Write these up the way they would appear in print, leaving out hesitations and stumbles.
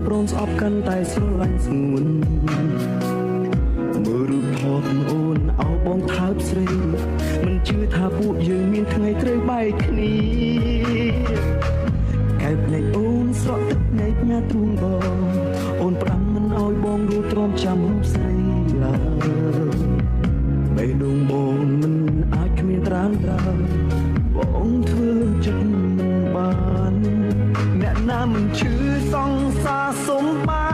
ព្រមស្អប់កាន់តែស្រឡាញ់ស្ងួនមើលរូបថតអូនអោបងថើបស្រីមិនជឿថាពួកយើងមានថ្ងៃត្រូវបែកគ្នាកែបភ្នែកអូនស្រក់ទឹកភ្នែកញ៉ាទ្រូងបងអូនប្រាំមិនអោយបងរួចទ្រាំចាំរូបស្រីឡើយបេះដូងបងមិនអាចគ្មានត្រាំត្រើបងធ្វើចិត្តមិនបានអ្នកណាមិនឈឺសង្សារសុំបា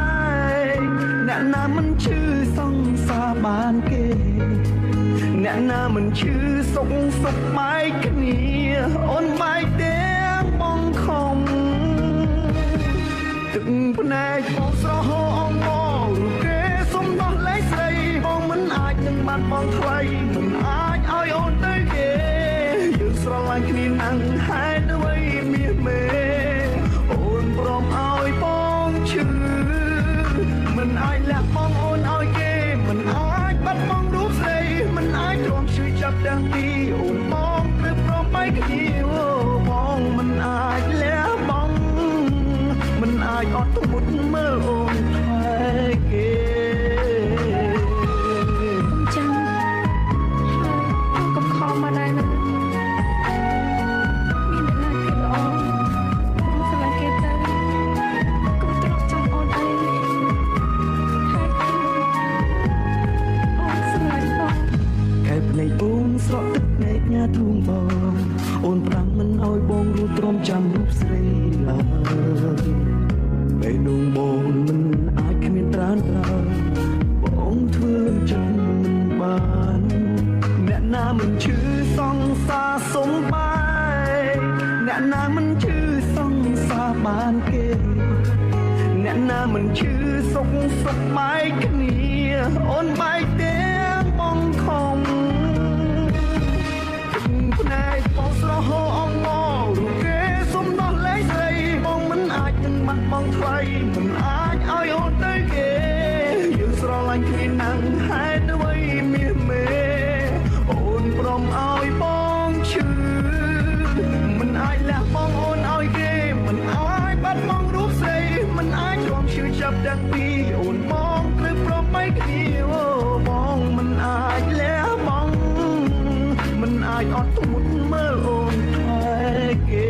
យអ្នកណាមិនឈឺសង្សារបានគេអ្នកណាមិនឈឺសុខបែកគ្នាអូនបែកទាំងបងខំទឹកភ្នែកបងស្រហោអងមករូបគេសុំដោះលែងស្រីបងមិនអាចនឹងបាត់បងថ្លៃមិនអាចឲ្យអូនទៅគេយើងស្រឡាញ់គ្នាណាស់ហេតុអ្វីមាសមេអូនព្រមឲ្យបងឈឺមិនអាចលះបង់អូនឲ្យគេមិនអាចបាត់បង់រូបស្រីមិនអាចទ្រាំឈឺចាប់ទាំងពីរអូនបងព្រឹកព្រមបែកគ្នាបងមិនអាចលះបង់មិនអាចអត់ធ្មត់មើលអូនថែគេចាំហើយកុំខំមកដែរណាមានអ្នកណាគេល្អអូនស្រឡាញ់គេទៅកុំត្រកចាំអូនអីហើយអូនស្រឡាញ់បងកែបភ្នែកអូនស្រក់ទឹកភ្នែកញ៉ាទ្រូងបងអូនប្រាំមិនអោយបងរួចទ្រាំចាំរូបស្រីឡើយបេះដូងបងមិនអាចគ្មានត្រាំត្រើបងធ្វើចិត្តមិនបានអ្នកណាមិនឈឺសង្សារសុំបាយអ្នកណាមិនឈឺសង្សារបានគេអ្នកណាមិនឈឺសុខបែកគ្នាអូនបែកទាំងបងខំភ្នែកបងស្រហោអងមករូបគេសុំដោះលែងស្រីបងមិនអាចនឹងបាត់បង់ថ្លៃមិនអាចឲ្យអូនទៅគេយើងស្រឡាញ់គ្នាណាស់ហេតុអ្វីមាសមេអូនព្រមឲ្យបងឈឺមិនអាចលះបង់អូនឲ្យគេមិនអាចបាត់បង់រូបស្រីមិនអាចទ្រាំឈឺចាប់ទាំងពីរអូនបងព្រឹកព្រមបែកគ្នាបងមិនអាចលះបង់មិនអាចអត់ធ្មត់មើលអូនថែគេ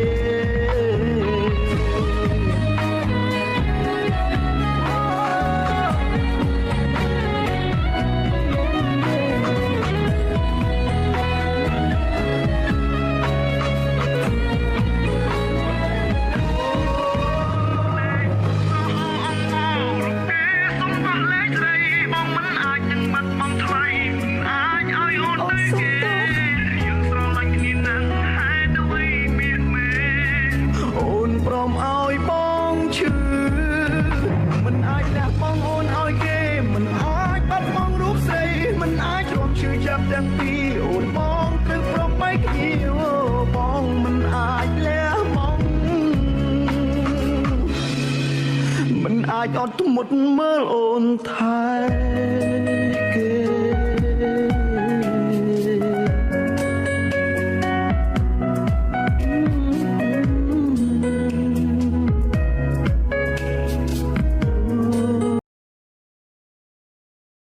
ទាំងពីរអូនបងព្រឹកព្រមបែកគ្នាបងមិនអាចលះបង់មិនអាចអត់ធ្មត់មើលអូនថែ